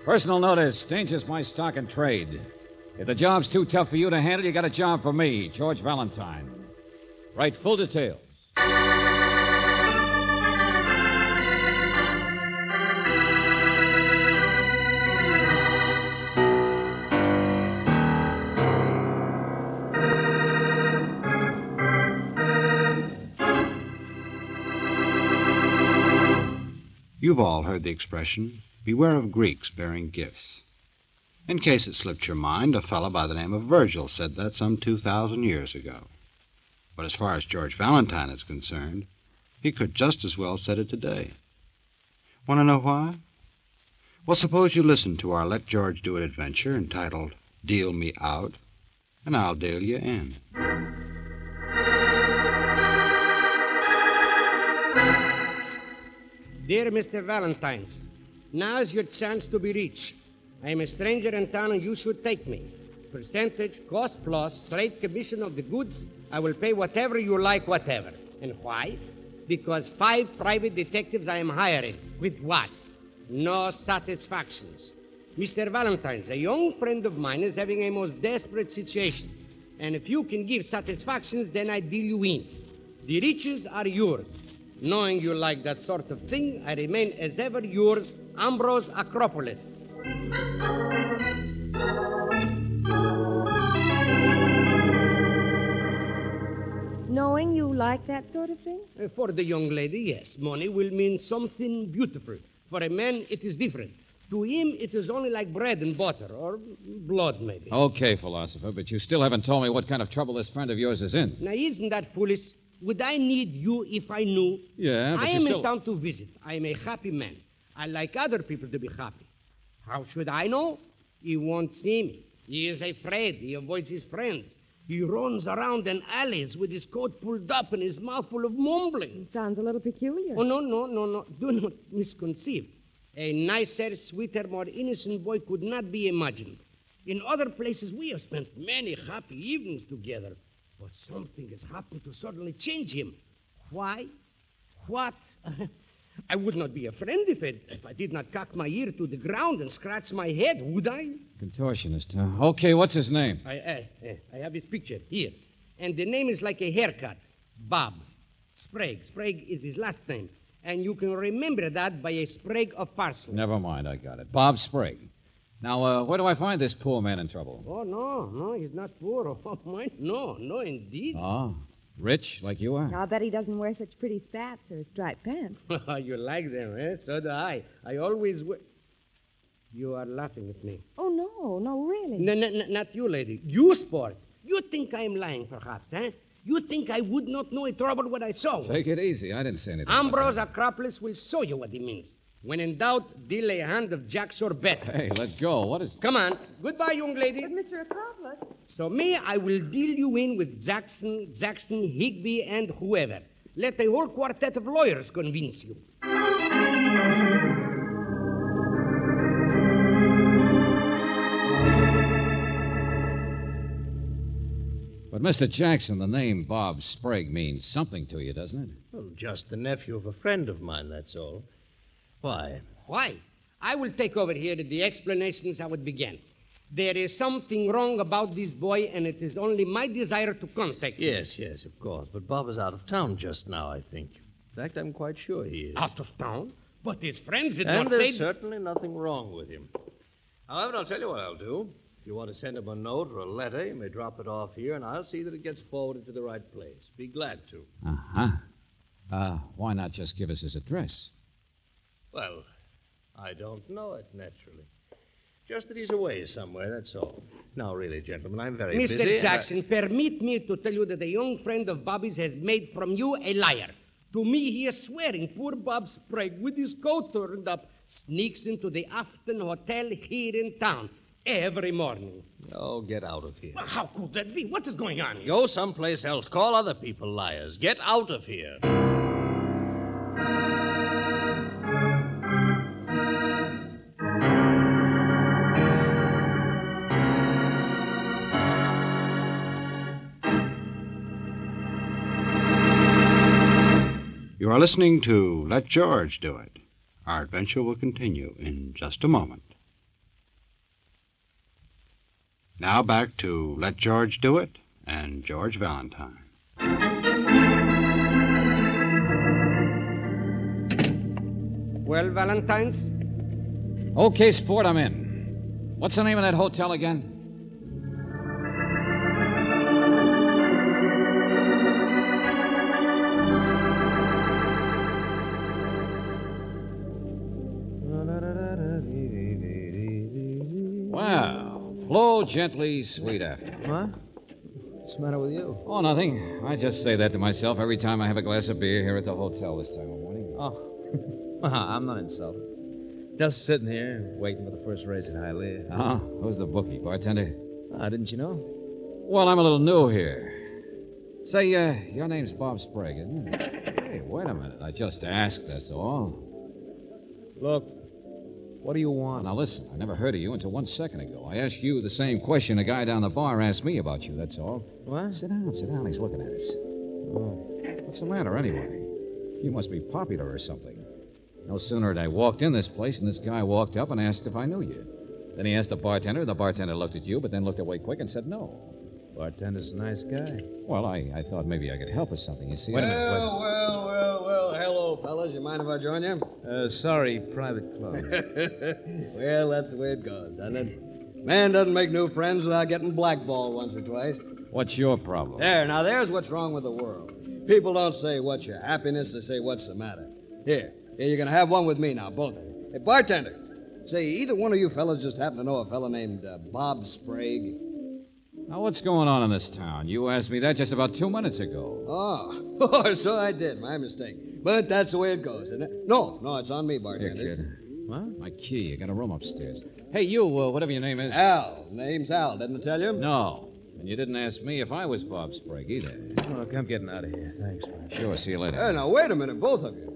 Personal notice. Danger's my stock and trade. If the job's too tough for you to handle, you got a job for me, George Valentine. Write full details. You've all heard the expression, beware of Greeks bearing gifts. In case it slipped your mind, a fellow by the name of Virgil said that some 2,000 years ago. But as far as George Valentine is concerned, he could just as well said it today. Want to know why? Well, suppose you listen to our Let George Do It adventure entitled Deal Me Out, and I'll deal you in. Dear Mr. Valentines, now's your chance to be rich. I am a stranger in town and you should take me. Percentage, cost plus, straight commission of the goods. I will pay whatever you like, whatever. And why? Because 5 private detectives I am hiring. With what? No satisfactions. Mr. Valentines, a young friend of mine is having a most desperate situation. And if you can give satisfactions, then I deal you in. The riches are yours. Knowing you like that sort of thing, I remain as ever yours, Ambrose Acropolis. Knowing you like that sort of thing? For the young lady, yes. Money will mean something beautiful. For a man, it is different. To him, it is only like bread and butter, or blood, maybe. Okay, philosopher, but you still haven't told me what kind of trouble this friend of yours is in. Now, isn't that foolish? Would I need you if I knew? Yeah, but I am still... in town to visit. I am a happy man. I like other people to be happy. How should I know? He won't see me. He is afraid. He avoids his friends. He runs around in alleys with his coat pulled up and his mouth full of mumbling. Sounds a little peculiar. Oh, no. Do not misconceive. A nicer, sweeter, more innocent boy could not be imagined. In other places, we have spent many happy evenings together. But something has happened to suddenly change him. Why? What? I would not be a friend if I did not cock my ear to the ground and scratch my head, would I? Contortionist, huh? Okay, what's his name? I have his picture here. And the name is like a haircut. Bob Sprague. Sprague is his last name. And you can remember that by a sprig of parsley. Never mind, I got it. Bob Sprague. Now, where do I find this poor man in trouble? Oh, no, he's not poor. Oh, my, no, indeed. Oh, rich like you are? I'll bet he doesn't wear such pretty spats or striped pants. You like them, eh? So do I. I always wear... You are laughing at me. Oh, no, really. No, not you, lady. You, sport. You think I am lying, perhaps, eh? You think I would not know a trouble what I saw? Take it easy. I didn't say anything. Ambrose Acropolis will show you what he means. When in doubt, deal a hand of jacks or bet. Hey, let go. What is... Come on. Goodbye, young lady. But, Mr. Acropolis... So me, I will deal you in with Jackson, Higby, and whoever. Let a whole quartet of lawyers convince you. But, Mr. Jackson, the name Bob Sprague means something to you, doesn't it? Well, just the nephew of a friend of mine, that's all. Why? Why? I will take over here the explanations I would begin. There is something wrong about this boy, and it is only my desire to contact him. Yes, of course. But Bob is out of town just now, I think. In fact, I'm quite sure he is. Out of town? But his friends did and not there's say... certainly nothing wrong with him. However, I'll tell you what I'll do. If you want to send him a note or a letter, you may drop it off here, and I'll see that it gets forwarded to the right place. Be glad to. Uh-huh. Why not just give us his address? Well, I don't know it, naturally. Just that he's away somewhere, that's all. Now, really, gentlemen, I'm very busy. Mr. Jackson, permit me to tell you that a young friend of Bobby's has made from you a liar. To me, he is swearing poor Bob Sprague, with his coat turned up, sneaks into the Afton Hotel here in town every morning. Oh, get out of here. Well, how could that be? What is going on here? Go someplace else. Call other people liars. Get out of here. You are listening to Let George Do It. Our adventure will continue in just a moment. Now back to Let George Do It and George Valentine. Well, Valentine's? Okay, sport, I'm in. What's the name of that hotel again? Wow. Flow gently, sweet after. What? What's the matter with you? Oh, nothing. I just say that to myself every time I have a glass of beer here at the hotel this time of morning. Oh. I'm not insulted. Just sitting here, waiting for the first race at Hialeah. Uh-huh. Who's the bookie, bartender? Didn't you know? Well, I'm a little new here. Say, your name's Bob Sprague, isn't it? Hey, wait a minute. I just asked, that's all. Look, what do you want? Now, listen, I never heard of you until 1 second ago. I asked you the same question a guy down the bar asked me about you, that's all. What? Sit down. He's looking at us. Oh. What's the matter, anyway? You must be popular or something. No sooner had I walked in this place than this guy walked up and asked if I knew you. Then he asked the bartender, and the bartender looked at you, but then looked away quick and said no. Bartender's a nice guy. Well, I thought maybe I could help with something, you see. Wait a minute, wait. Well, hello, fellas. You mind if I join you? Sorry, private club. Well, that's the way it goes, doesn't it? Man doesn't make new friends without getting blackballed once or twice. What's your problem? There's what's wrong with the world. People don't say what's your happiness, they say what's the matter. Here, you're going to have one with me now, both of you. Hey, bartender, say, either one of you fellas just happen to know a fella named Bob Sprague? Now, what's going on in this town? You asked me that just about 2 minutes ago. Oh, so I did. My mistake. But that's the way it goes, isn't it? No, it's on me, bartender. Here, kid. What? My key. I got a room upstairs. Hey, you, whatever your name is. Al. Name's Al, didn't I tell you? No. And you didn't ask me if I was Bob Sprague either. Look, I'm getting out of here. Thanks, man. Sure, see you later. Hey, now, wait a minute, both of you.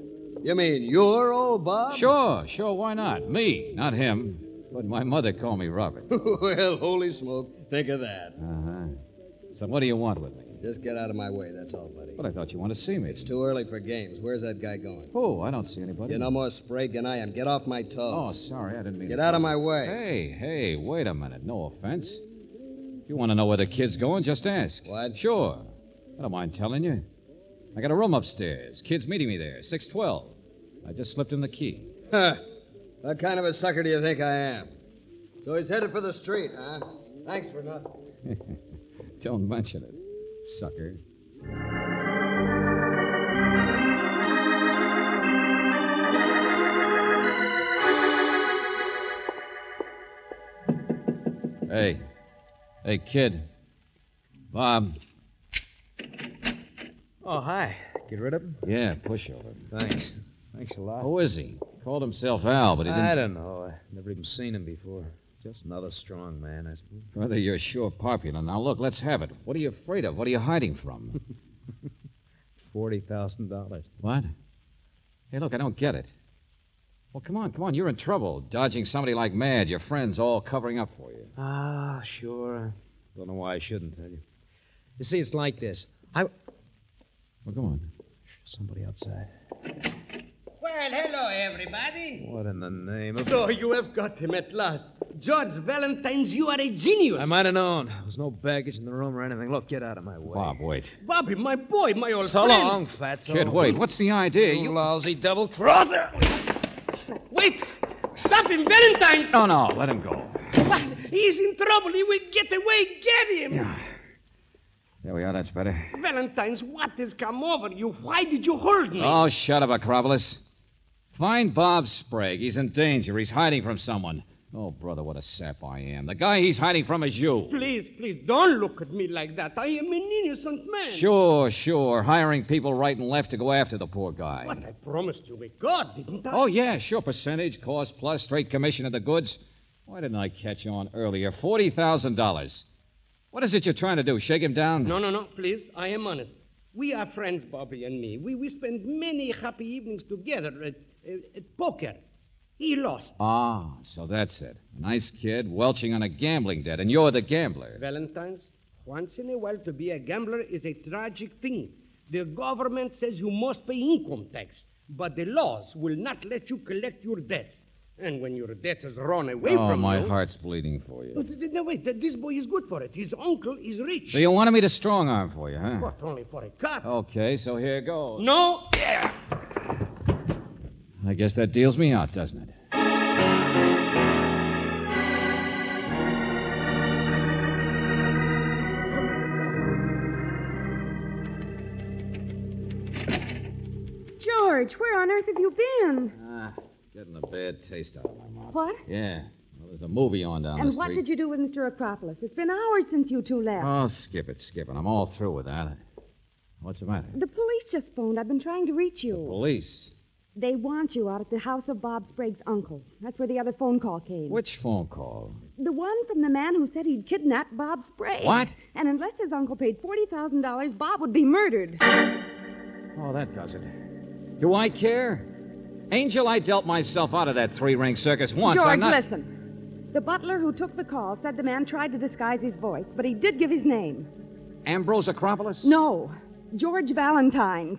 You mean you're old Bob? Sure, why not? Me, not him. But my mother called me Robert. Well, holy smoke, think of that. Uh-huh. So what do you want with me? Just get out of my way, that's all, buddy. But I thought you wanted to see me. It's too early for games. Where's that guy going? Oh, I don't see anybody. You're no more Sprague than I am. Get off my toes. Oh, sorry, I didn't mean Get to... out of my way. Hey, wait a minute. No offense. If you want to know where the kid's going, just ask. What? Sure. I don't mind telling you. I got a room upstairs. Kid's meeting me there, 612. I just slipped him the key. Huh. What kind of a sucker do you think I am? So he's headed for the street, huh? Thanks for nothing. Don't mention it, sucker. Hey, kid. Bob. Oh, hi. Get rid of him? Yeah, pushover. Thanks. Thanks a lot. Who is he? Called himself Al, but he didn't... I don't know. I've never even seen him before. Just another strong man, I suppose. Brother, you're sure popular. Now, look, let's have it. What are you afraid of? What are you hiding from? $40,000. What? Hey, look, I don't get it. Well, come on. You're in trouble. Dodging somebody like mad. Your friends all covering up for you. Ah, sure. Don't know why I shouldn't tell you. You see, it's like this. Well, go on. Somebody outside. Well, hello, everybody. What in the name of... So you have got him at last. George Valentine's, you are a genius. I might have known. There was no baggage in the room or anything. Look, get out of my way. Bob, wait. Bobby, my boy, my old So friend. long, fatso. Kid, wait. What's the idea? You lousy double-crosser. Wait. Stop him, Valentine's. No, let him go. What? He's in trouble. He will get away. Get him. There we are. That's better. Valentine's, what has come over you? Why did you hold me? Oh, shut up, Acropolis. Find Bob Sprague. He's in danger. He's hiding from someone. Oh, brother, what a sap I am. The guy he's hiding from is you. Please, don't look at me like that. I am an innocent man. Sure. Hiring people right and left to go after the poor guy. What I promised you with God, didn't I? Oh, yeah, sure. Percentage, cost plus, straight commission of the goods. Why didn't I catch on earlier? $40,000. What is it you're trying to do? Shake him down? No, please. I am honest. We are friends, Bobby and me. We spend many happy evenings together at poker. He lost. Ah, so that's it. A nice kid welching on a gambling debt, and you're the gambler. Valentine's, once in a while to be a gambler is a tragic thing. The government says you must pay income tax, but the laws will not let you collect your debts. And when your debtors run away Oh, from my you... heart's bleeding for you. No, wait. This boy is good for it. His uncle is rich. So you wanted me to strong arm for you, huh? What, only for a cut? Okay, so here goes. No? Yeah. I guess that deals me out, doesn't it? George, where on earth have you been? Getting a bad taste out of my mouth. What? Yeah. Well, there's a movie on down the And street. what did you do with Mr. Acropolis? It's been hours since you two left. Oh, skip it. I'm all through with that. What's the matter? The police just phoned. I've been trying to reach you. Police. They want you out at the house of Bob Sprague's uncle. That's where the other phone call came. Which phone call? The one from the man who said he'd kidnapped Bob Sprague. What? And unless his uncle paid $40,000, Bob would be murdered. Oh, that does it. Do I care? Angel, I dealt myself out of that three-ring circus once. George, I'm not... listen. The butler who took the call said the man tried to disguise his voice, but he did give his name. Ambrose Acropolis? No, George Valentine's.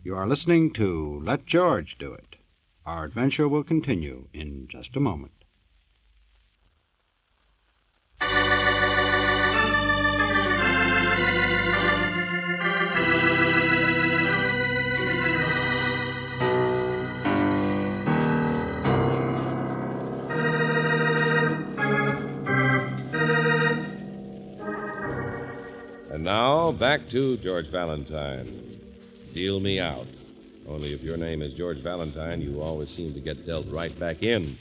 You are listening to Let George Do It. Our adventure will continue in just a moment. And now, back to George Valentine. Deal me out. Only if your name is George Valentine, you always seem to get dealt right back in.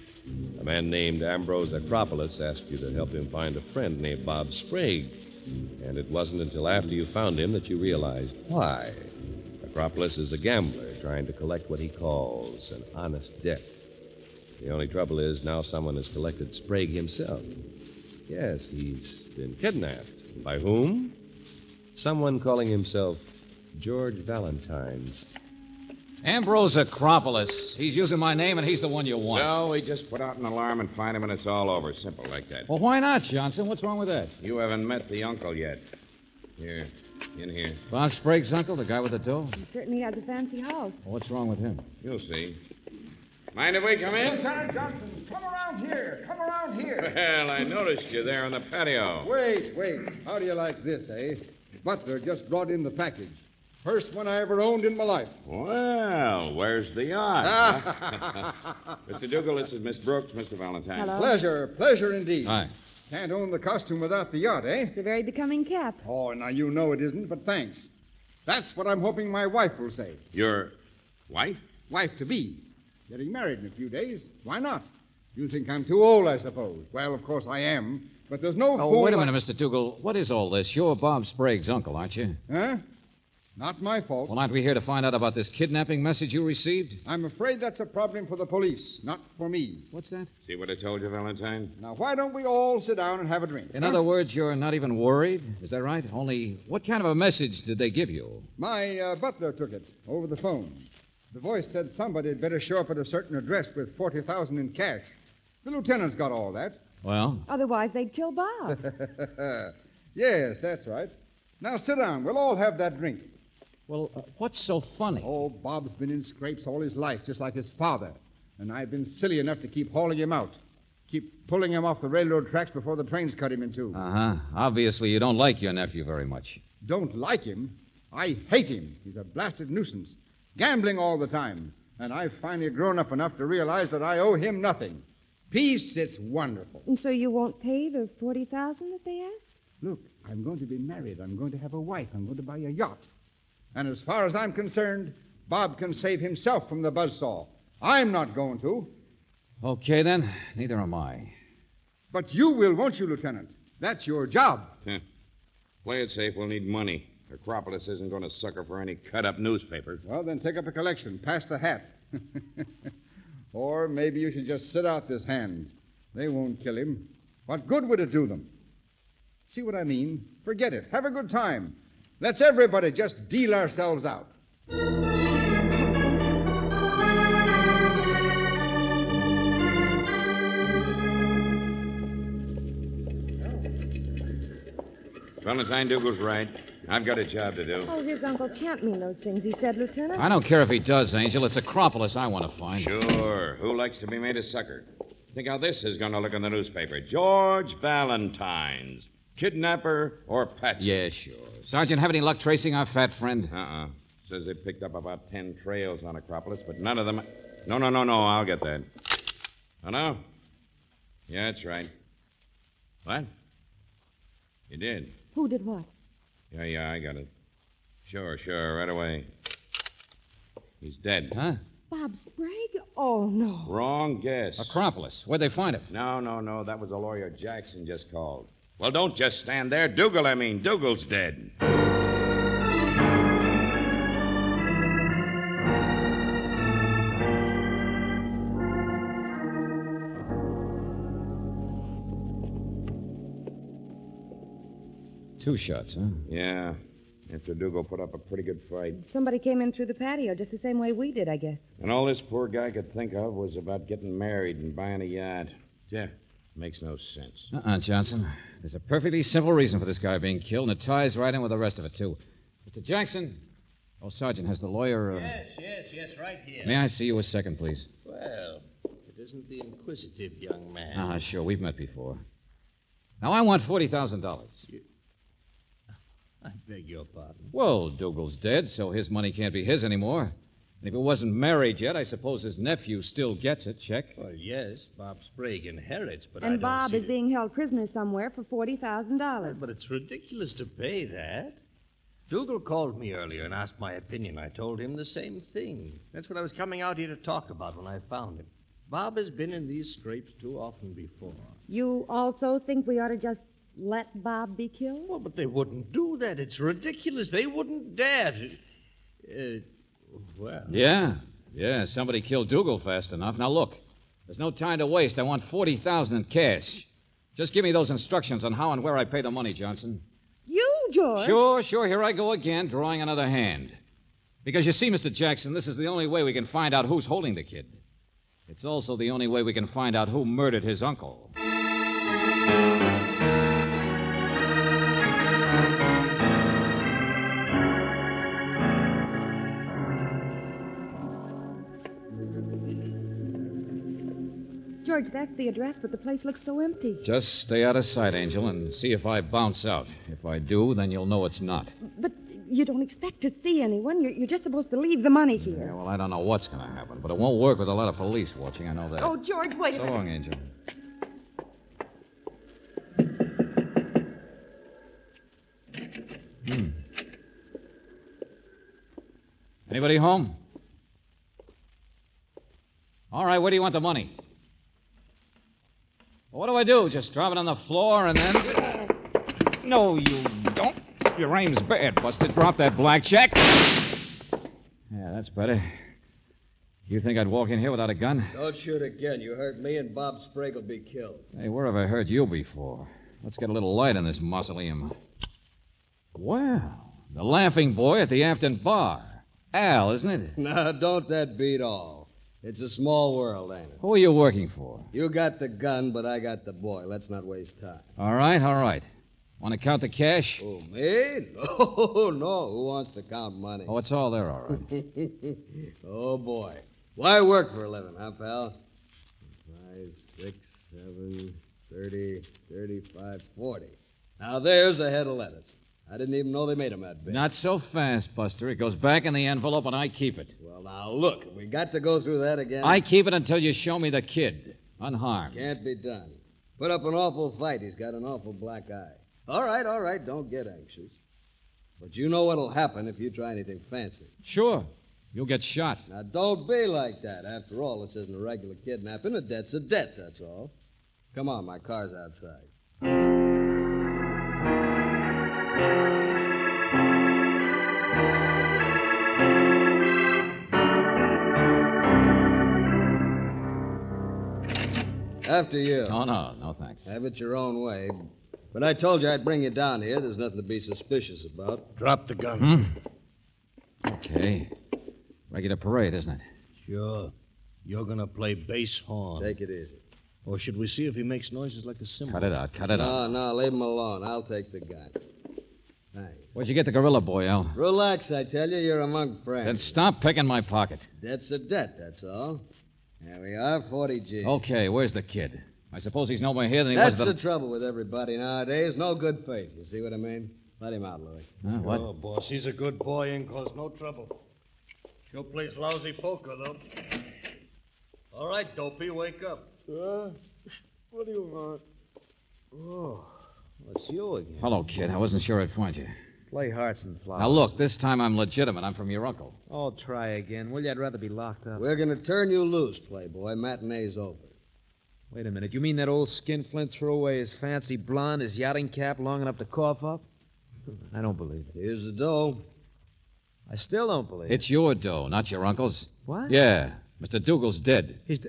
A man named Ambrose Acropolis asked you to help him find a friend named Bob Sprague. And it wasn't until after you found him that you realized why. Acropolis is a gambler trying to collect what he calls an honest debt. The only trouble is now someone has collected Sprague himself. Yes, he's been kidnapped. By whom? Someone calling himself George Valentine's. Ambrose Acropolis. He's using my name, and he's the one you want. No, we just put out an alarm and find him, and it's all over. Simple like that. Well, why not, Johnson? What's wrong with that? You haven't met the uncle yet. Here, in here. Bob Sprague's uncle, the guy with the dough? He certainly has a fancy house. Well, what's wrong with him? You'll see. Mind if we come in? Lieutenant Johnson, come around here. Come around here. Well, I noticed you there on the patio. Wait. How do you like this, eh? Butler just brought in the package. First one I ever owned in my life. Well, where's the yacht? Mr. Dougal, this is Miss Brooks, Mr. Valentine. Hello. Pleasure indeed. Hi. Can't own the costume without the yacht, eh? It's a very becoming cap. Oh, now you know it isn't, but thanks. That's what I'm hoping my wife will say. Your wife? Wife-to-be. Getting married in a few days. Why not? You think I'm too old, I suppose. Well, of course I am, but there's no Oh, fool wait a like- minute, Mr. Dougal. What is all this? You're Bob Sprague's uncle, aren't you? Huh? Not my fault. Well, aren't we here to find out about this kidnapping message you received? I'm afraid that's a problem for the police, not for me. What's that? See what I told you, Valentine? Now, why don't we all sit down and have a drink? In huh? other words, you're not even worried? Is that right? Only, what kind of a message did they give you? My butler took it over the phone. The voice said somebody had better show up at a certain address with $40,000 in cash. The lieutenant's got all that. Well, Otherwise, they'd kill Bob. Yes, that's right. Now, sit down. We'll all have that drink. what's so funny? Oh, Bob's been in scrapes all his life, just like his father. And I've been silly enough to keep hauling him out. Keep pulling him off the railroad tracks before the trains cut him in two. Uh-huh. Obviously, you don't like your nephew very much. Don't like him. I hate him. He's a blasted nuisance. Gambling all the time. And I've finally grown up enough to realize that I owe him nothing. Peace, it's wonderful. And so you won't pay the $40,000 that they asked? Look, I'm going to be married. I'm going to have a wife. I'm going to buy a yacht. And as far as I'm concerned, Bob can save himself from the buzzsaw. I'm not going to. Okay, then. Neither am I. But you will, won't you, Lieutenant? That's your job. Play it safe. We'll need money. Acropolis isn't going to sucker for any cut-up newspaper. Well, then take up a collection. Pass the hat. Or maybe you should just sit out this hand. They won't kill him. What good would it do them? See what I mean? Forget it. Have a good time. Let's everybody just deal ourselves out. Valentine Dougal's right. I've got a job to do. Oh, his uncle can't mean those things he said, Lieutenant. I don't care if he does, Angel. It's Acropolis I want to find. Sure. Who likes to be made a sucker? Think how this is going to look in the newspaper. George Valentine's. Kidnapper or patsy? Yeah, sure. Sergeant, have any luck tracing our fat friend? Says they picked up about 10 trails on Acropolis, but none of them... No. I'll get that. Oh, no? Yeah, that's right. What? You did? Who did what? Yeah, I got it. Sure, right away. He's dead. Huh? Bob Sprague? Oh, no. Wrong guess. Acropolis. Where'd they find him? No. That was the lawyer Jackson just called. Well, don't just stand there. Dougal's dead. Two shots, huh? Yeah. After Dougal put up a pretty good fight. Somebody came in through the patio just the same way we did, I guess. And all this poor guy could think of was about getting married and buying a yacht. Yeah, makes no sense. Johnson. There's a perfectly simple reason for this guy being killed, and it ties right in with the rest of it, too. Mr. Jackson. Oh, Sergeant, has the lawyer... Yes, right here. May I see you a second, please? Well, it isn't the inquisitive young man. Sure. We've met before. Now, I want $40,000. I beg your pardon. Well, Dougal's dead, so his money can't be his anymore. And if it wasn't married yet, I suppose his nephew still gets it. Check. Well, yes, Bob Sprague inherits, but and Bob is being held prisoner somewhere for $40,000. But it's ridiculous to pay that. Dougal called me earlier and asked my opinion. I told him the same thing. That's what I was coming out here to talk about when I found him. Bob has been in these scrapes too often before. You also think we ought to just let Bob be killed? Well, but they wouldn't do that. It's ridiculous. They wouldn't dare. Well. Yeah, somebody killed Dougal fast enough. Now, look, there's no time to waste. I want $40,000 in cash. Just give me those instructions on how and where I pay the money, Johnson. You, George? Sure. Here I go again, drawing another hand. Because you see, Mr. Jackson, this is the only way we can find out who's holding the kid. It's also the only way we can find out who murdered his uncle. George, that's the address, but the place looks so empty. Just stay out of sight, Angel, and see if I bounce out. If I do, then you'll know it's not. But you don't expect to see anyone. You're just supposed to leave the money here. Yeah, well, I don't know what's going to happen, but it won't work with a lot of police watching. I know that. Oh, George, wait a So minute. long, Angel. Anybody home? All right, where do you want the money? Well, what do I do? Just drop it on the floor and then... No, you don't. Your aim's bad, Buster. Drop that blackjack. Yeah, that's better. You think I'd walk in here without a gun? Don't shoot again. You hurt me, and Bob Sprague will be killed. Hey, where have I heard you before? Let's get a little light in this mausoleum. Well, the laughing boy at the Afton bar. Al, isn't it? Now, don't that beat all? It's a small world, ain't it? Who are you working for? You got the gun, but I got the boy. Let's not waste time. All right. Want to count the cash? Oh, me? No. Who wants to count money? Oh, it's all there, all right. Oh, boy. Why work for a living, huh, pal? 5, 6, 7, 30, 35, 40. Now, there's a head of lettuce. I didn't even know they made them that big. Not so fast, Buster. It goes back in the envelope, and I keep it. Well, now, look. We got to go through that again. I keep it until you show me the kid. Unharmed. Can't be done. Put up an awful fight. He's got an awful black eye. All right. Don't get anxious. But you know what'll happen if you try anything fancy. Sure. You'll get shot. Now, don't be like that. After all, this isn't a regular kidnapping. A debt's a debt, that's all. Come on, my car's outside. After you. Oh, no, thanks. Have it your own way. But I told you I'd bring you down here. There's nothing to be suspicious about. Drop the gun. Okay. Regular parade, isn't it? Sure. You're going to play bass horn. Take it easy. Or should we see if he makes noises like a cymbal? Cut it out. No, leave him alone. I'll take the gun. Thanks. Where'd you get the gorilla boy, Al? Relax, I tell you. You're among friends. Then stop picking my pocket. Debt's a debt, that's all. There we are, 40 G. Okay, where's the kid? I suppose he's no more here than he That's was the trouble with everybody nowadays. No good faith. You see what I mean? Let him out, Louis. Huh, what? Oh, boss, he's a good boy. Ain't caused no trouble. Sure plays lousy poker, though. All right, Dopey, wake up. What do you want? Oh, it's you again. Hello, kid. I wasn't sure I'd find you. Play hearts and flowers. Now, look, this time I'm legitimate. I'm from your uncle. Oh, try again. Will you? I'd rather be locked up. We're going to turn you loose, Playboy. Matinee's over. Wait a minute. You mean that old skinflint threw away his fancy blonde, his yachting cap long enough to cough up? I don't believe it. Here's the dough. I still don't believe it. It's your dough, not your uncle's. What? Yeah. Mr. Dougal's dead. He's...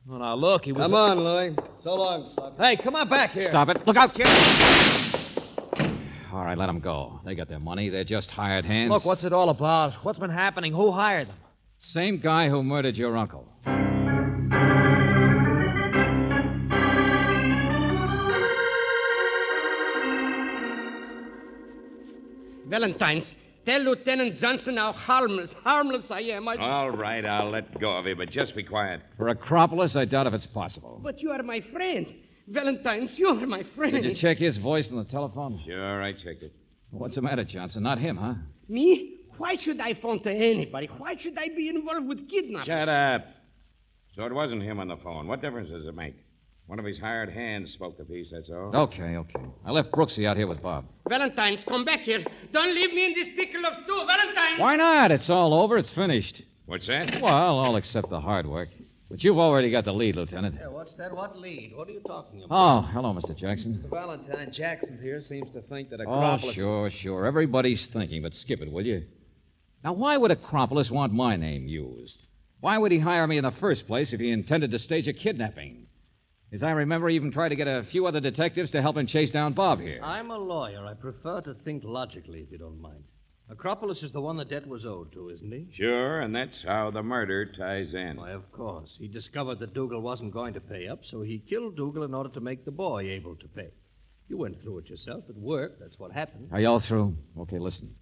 Oh, now, look, he was... Come on, Louis. So long, sucker. Hey, come on back here. Stop it. Look out, kid. All right, let them go. They got their money. They're just hired hands. Look, what's it all about? What's been happening? Who hired them? Same guy who murdered your uncle. Valentine's, tell Lieutenant Johnson how harmless I am. All right, I'll let go of you, but just be quiet. For Acropolis, I doubt if it's possible. But you are my friend. Valentine's, you are my friend. Did you check his voice on the telephone? Sure, I checked it. What's the matter, Johnson? Not him, huh? Me? Why should I phone to anybody? Why should I be involved with kidnappers? Shut up. So it wasn't him on the phone. What difference does it make? One of his hired hands spoke the piece, that's all. Okay. I left Brooksy out here with Bob. Valentine's, come back here. Don't leave me in this pickle of stew. Valentine's! Why not? It's all over. It's finished. What's that? Well, all except the hard work. But you've already got the lead, Lieutenant. Yeah, what's that? What lead? What are you talking about? Oh, hello, Mr. Jackson. Mr. Valentine Jackson here seems to think that Oh, Acropolis... sure. Everybody's thinking, but skip it, will you? Now, why would Acropolis want my name used? Why would he hire me in the first place if he intended to stage a kidnapping? As I remember, he even tried to get a few other detectives to help him chase down Bob here. I'm a lawyer. I prefer to think logically, if you don't mind. Acropolis is the one the debt was owed to, isn't he? Sure, and that's how the murder ties in. Why, of course. He discovered that Dougal wasn't going to pay up, so he killed Dougal in order to make the boy able to pay. You went through it yourself. It worked. That's what happened. Are y'all through? Okay, listen.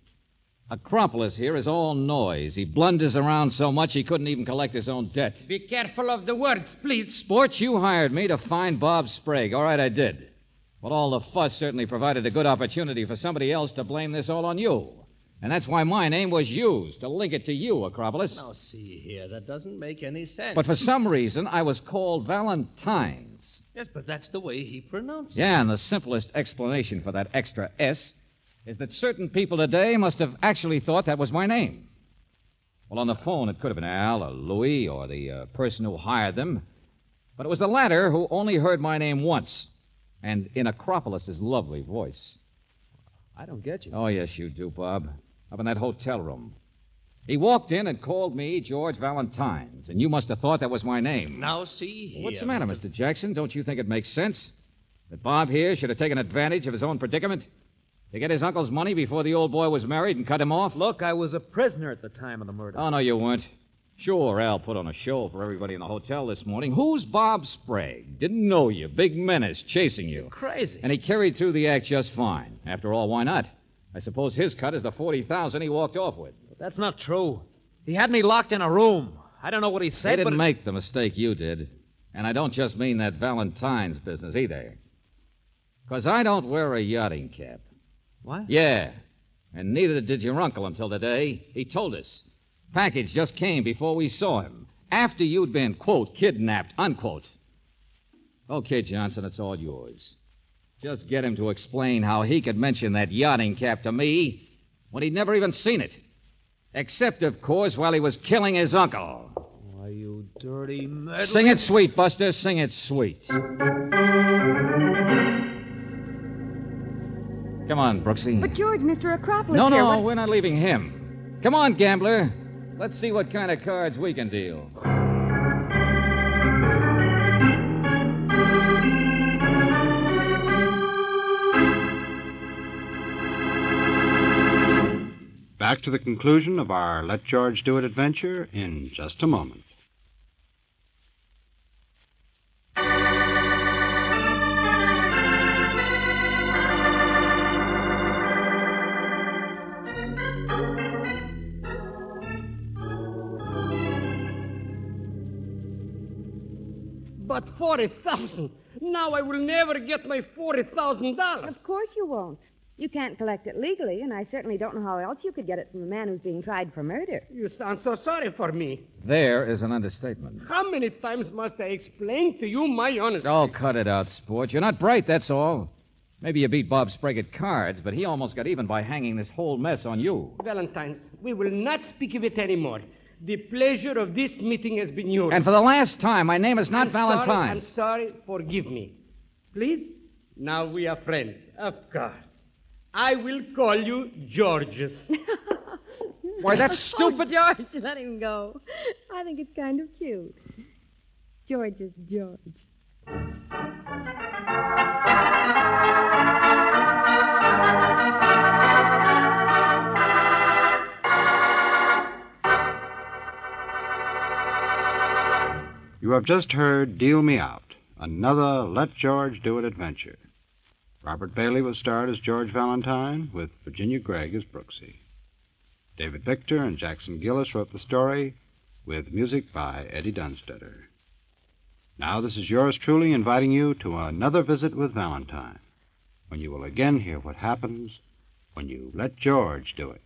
Acropolis here is all noise. He blunders around so much he couldn't even collect his own debt. Be careful of the words, please. Sports, you hired me to find Bob Sprague. All right, I did. But all the fuss certainly provided a good opportunity for somebody else to blame this all on you. And that's why my name was used, to link it to you, Acropolis. Now, see here, that doesn't make any sense. But for some reason, I was called Valentine's. Yes, but that's the way he pronounced it. Yeah, and the simplest explanation for that extra S is that certain people today must have actually thought that was my name. Well, on the phone, it could have been Al or Louis or the person who hired them. But it was the latter who only heard my name once, and in Acropolis's lovely voice. I don't get you. Oh, yes, you do, Bob. Up in that hotel room. He walked in and called me George Valentine's, and you must have thought that was my name. Now, see here. What's the matter, Mr. Jackson? Don't you think it makes sense that Bob here should have taken advantage of his own predicament to get his uncle's money before the old boy was married and cut him off? Look, I was a prisoner at the time of the murder. Oh, no, you weren't. Sure, Al put on a show for everybody in the hotel this morning. Who's Bob Sprague? Didn't know you. Big menace chasing you. Crazy. And he carried through the act just fine. After all, why not? I suppose his cut is the $40,000 he walked off with. But that's not true. He had me locked in a room. I don't know what he said, They didn't but... make the mistake you did. And I don't just mean that Valentine's business either. Because I don't wear a yachting cap. What? Yeah. And neither did your uncle until today. He told us. Package just came before we saw him. After you'd been, quote, kidnapped, unquote. Okay, Johnson, it's all yours. Just get him to explain how he could mention that yachting cap to me when he'd never even seen it. Except, of course, while he was killing his uncle. Why, you dirty meddler. Sing it sweet, Buster. Sing it sweet. Come on, Brooksy. But, George, Mr. Acropolis No, here... no, we're not leaving him. Come on, gambler. Let's see what kind of cards we can deal. Back to the conclusion of our Let George Do It adventure in just a moment. But 40,000. Now I will never get my $40,000. Of course you won't. You can't collect it legally, and I certainly don't know how else you could get it from a man who's being tried for murder. You sound so sorry for me. There is an understatement. How many times must I explain to you my honesty? Oh, cut it out, sport. You're not bright, that's all. Maybe you beat Bob Sprague at cards, but he almost got even by hanging this whole mess on you. Valentine's, we will not speak of it anymore. The pleasure of this meeting has been yours. And for the last time, my name is not I'm Valentine. sorry. Forgive me. Please? Now we are friends. Of course. I will call you Georges. Why, that's stupid. Oh, George, let him go. I think it's kind of cute. George is George. You have just heard Deal Me Out, another Let George Do It adventure. Robert Bailey was starred as George Valentine, with Virginia Gregg as Brooksy. David Victor and Jackson Gillis wrote the story, with music by Eddie Dunstetter. Now this is yours truly inviting you to another visit with Valentine, when you will again hear what happens when you let George do it.